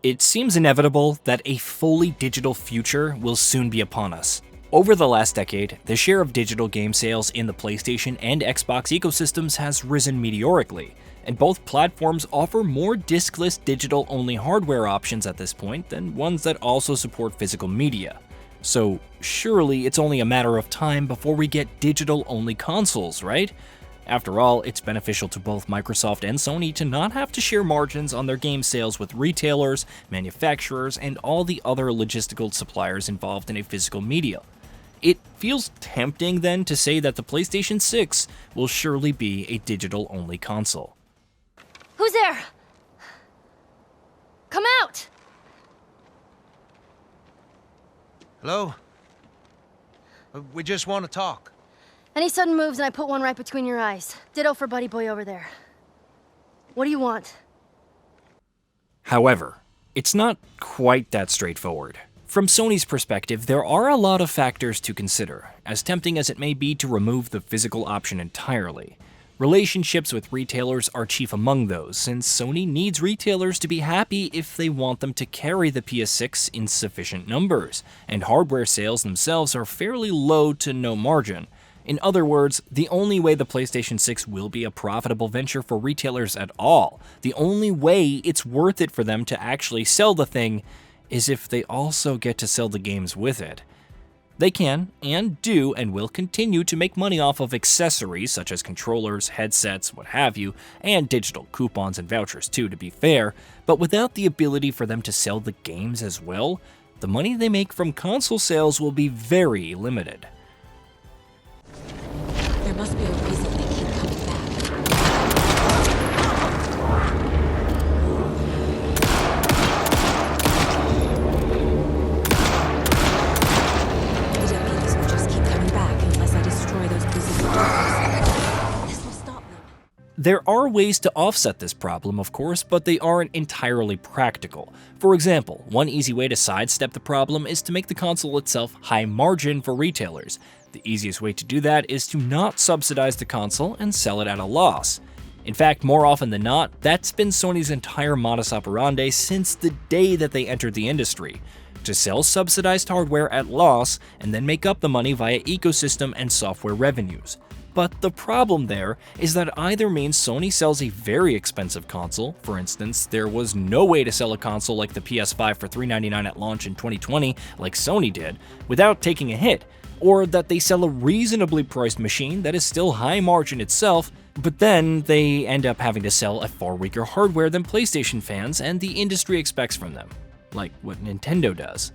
It seems inevitable that a fully digital future will soon be upon us. Over the last decade, the share of digital game sales in the PlayStation and Xbox ecosystems has risen meteorically, and both platforms offer more discless digital-only hardware options at this point than ones that also support physical media. So surely it's only a matter of time before we get digital-only consoles, right? After all, it's beneficial to both Microsoft and Sony to not have to share margins on their game sales with retailers, manufacturers, and all the other logistical suppliers involved in a physical media. It feels tempting then to say that the PlayStation 6 will surely be a digital-only console. Who's there? Come out! Hello? We just want to talk. Any sudden moves and I put one right between your eyes. Ditto for buddy boy over there. What do you want? However, it's not quite that straightforward. From Sony's perspective, there are a lot of factors to consider, as tempting as it may be to remove the physical option entirely. Relationships with retailers are chief among those, since Sony needs retailers to be happy if they want them to carry the PS6 in sufficient numbers, and hardware sales themselves are fairly low to no margin. In other words, the only way the PlayStation 6 will be a profitable venture for retailers at all, the only way it's worth it for them to actually sell the thing, is if they also get to sell the games with it. They can, and do, and will continue to make money off of accessories such as controllers, headsets, what have you, and digital coupons and vouchers too, to be fair, but without the ability for them to sell the games as well, the money they make from console sales will be very limited. There must be a reason they keep coming back. The deputies will just keep coming back unless I destroy those pieces of evidence. This will stop them. There are ways to offset this problem, of course, but they aren't entirely practical. For example, one easy way to sidestep the problem is to make the console itself high margin for retailers. The easiest way to do that is to not subsidize the console and sell it at a loss. In fact, more often than not, that's been Sony's entire modus operandi since the day that they entered the industry. To sell subsidized hardware at loss and then make up the money via ecosystem and software revenues. But the problem there is that either means Sony sells a very expensive console, for instance, there was no way to sell a console like the PS5 for $399 at launch in 2020, like Sony did, without taking a hit, or that they sell a reasonably priced machine that is still high margin itself, but then they end up having to sell a far weaker hardware than PlayStation fans and the industry expects from them, like what Nintendo does.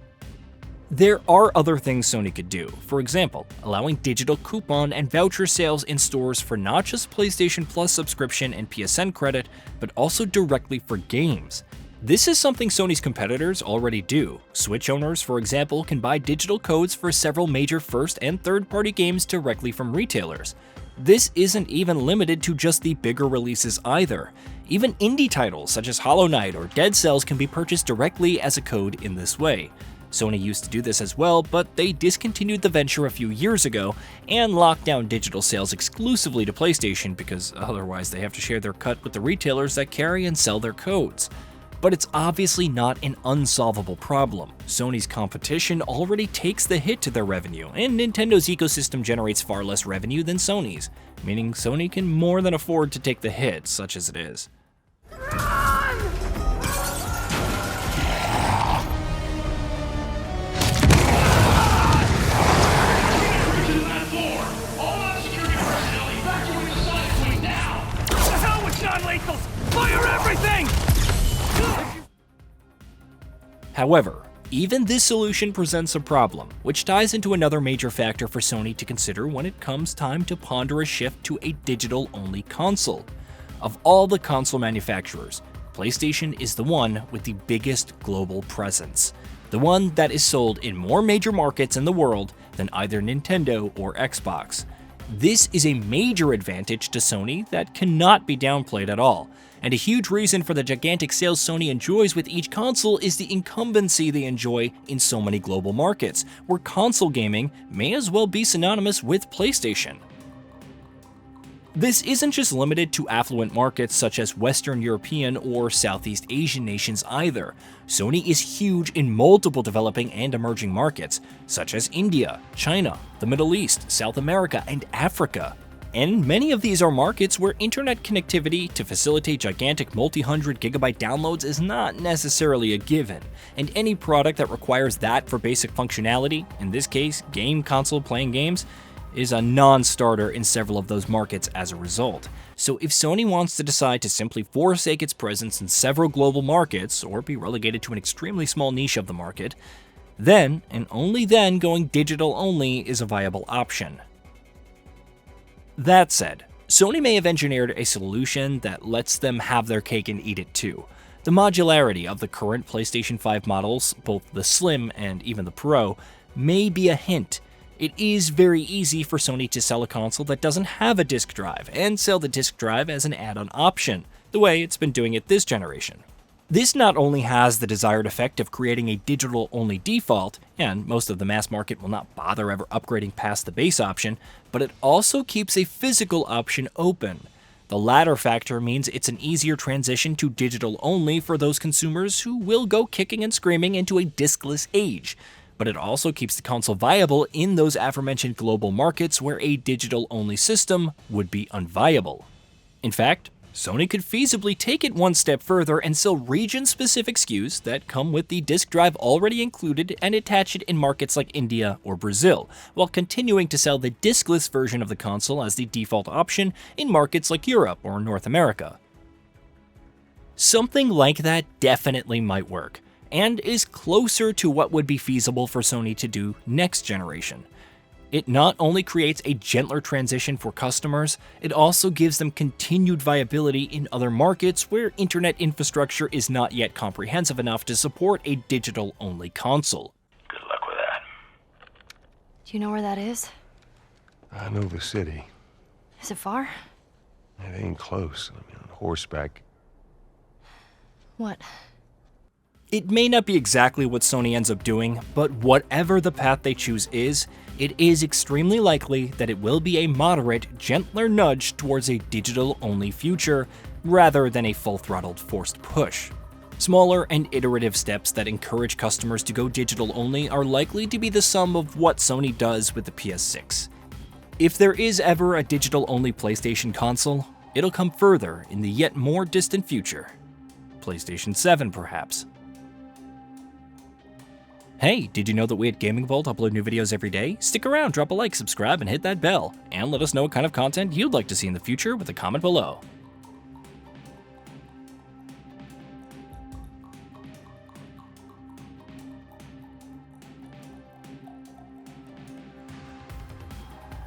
There are other things Sony could do, for example, allowing digital coupon and voucher sales in stores for not just PlayStation Plus subscription and PSN credit, but also directly for games. This is something Sony's competitors already do. Switch owners, for example, can buy digital codes for several major first- and third-party games directly from retailers. This isn't even limited to just the bigger releases either. Even indie titles such as Hollow Knight or Dead Cells can be purchased directly as a code in this way. Sony used to do this as well, but they discontinued the venture a few years ago and locked down digital sales exclusively to PlayStation because otherwise they have to share their cut with the retailers that carry and sell their codes. But it's obviously not an unsolvable problem. Sony's competition already takes the hit to their revenue, and Nintendo's ecosystem generates far less revenue than Sony's, meaning Sony can more than afford to take the hit, such as it is. Fire everything! However, even this solution presents a problem, which ties into another major factor for Sony to consider when it comes time to ponder a shift to a digital-only console. Of all the console manufacturers, PlayStation is the one with the biggest global presence, the one that is sold in more major markets in the world than either Nintendo or Xbox. This is a major advantage to Sony that cannot be downplayed at all, and a huge reason for the gigantic sales Sony enjoys with each console is the incumbency they enjoy in so many global markets, where console gaming may as well be synonymous with PlayStation. This isn't just limited to affluent markets such as Western European or Southeast Asian nations either. Sony is huge in multiple developing and emerging markets, such as India, China, the Middle East, South America, and Africa. And many of these are markets where internet connectivity to facilitate gigantic multi-hundred gigabyte downloads is not necessarily a given, and any product that requires that for basic functionality, in this case game console playing games, is a non-starter in several of those markets as a result. So if Sony wants to decide to simply forsake its presence in several global markets, or be relegated to an extremely small niche of the market, then, and only then, going digital only is a viable option. That said, Sony may have engineered a solution that lets them have their cake and eat it too. The modularity of the current PlayStation 5 models, both the Slim and even the Pro, may be a hint. It is very easy for Sony to sell a console that doesn't have a disk drive, and sell the disk drive as an add-on option, the way it's been doing it this generation. This not only has the desired effect of creating a digital-only default, and most of the mass market will not bother ever upgrading past the base option, but it also keeps a physical option open. The latter factor means it's an easier transition to digital-only for those consumers who will go kicking and screaming into a diskless age. But it also keeps the console viable in those aforementioned global markets where a digital-only system would be unviable. In fact, Sony could feasibly take it one step further and sell region-specific SKUs that come with the disk drive already included and attach it in markets like India or Brazil, while continuing to sell the diskless version of the console as the default option in markets like Europe or North America. Something like that definitely might work, and is closer to what would be feasible for Sony to do next generation. It not only creates a gentler transition for customers, it also gives them continued viability in other markets where internet infrastructure is not yet comprehensive enough to support a digital-only console. Good luck with that. Do you know where that is? I know the city. Is it far? It ain't close. I mean, on horseback. What? It may not be exactly what Sony ends up doing, but whatever the path they choose is, it is extremely likely that it will be a moderate, gentler nudge towards a digital-only future, rather than a full-throttled forced push. Smaller and iterative steps that encourage customers to go digital-only are likely to be the sum of what Sony does with the PS6. If there is ever a digital-only PlayStation console, it'll come further in the yet more distant future. PlayStation 7, perhaps. Hey, did you know that we at GamingBolt upload new videos every day? Stick around, drop a like, subscribe, and hit that bell. And let us know what kind of content you'd like to see in the future with a comment below.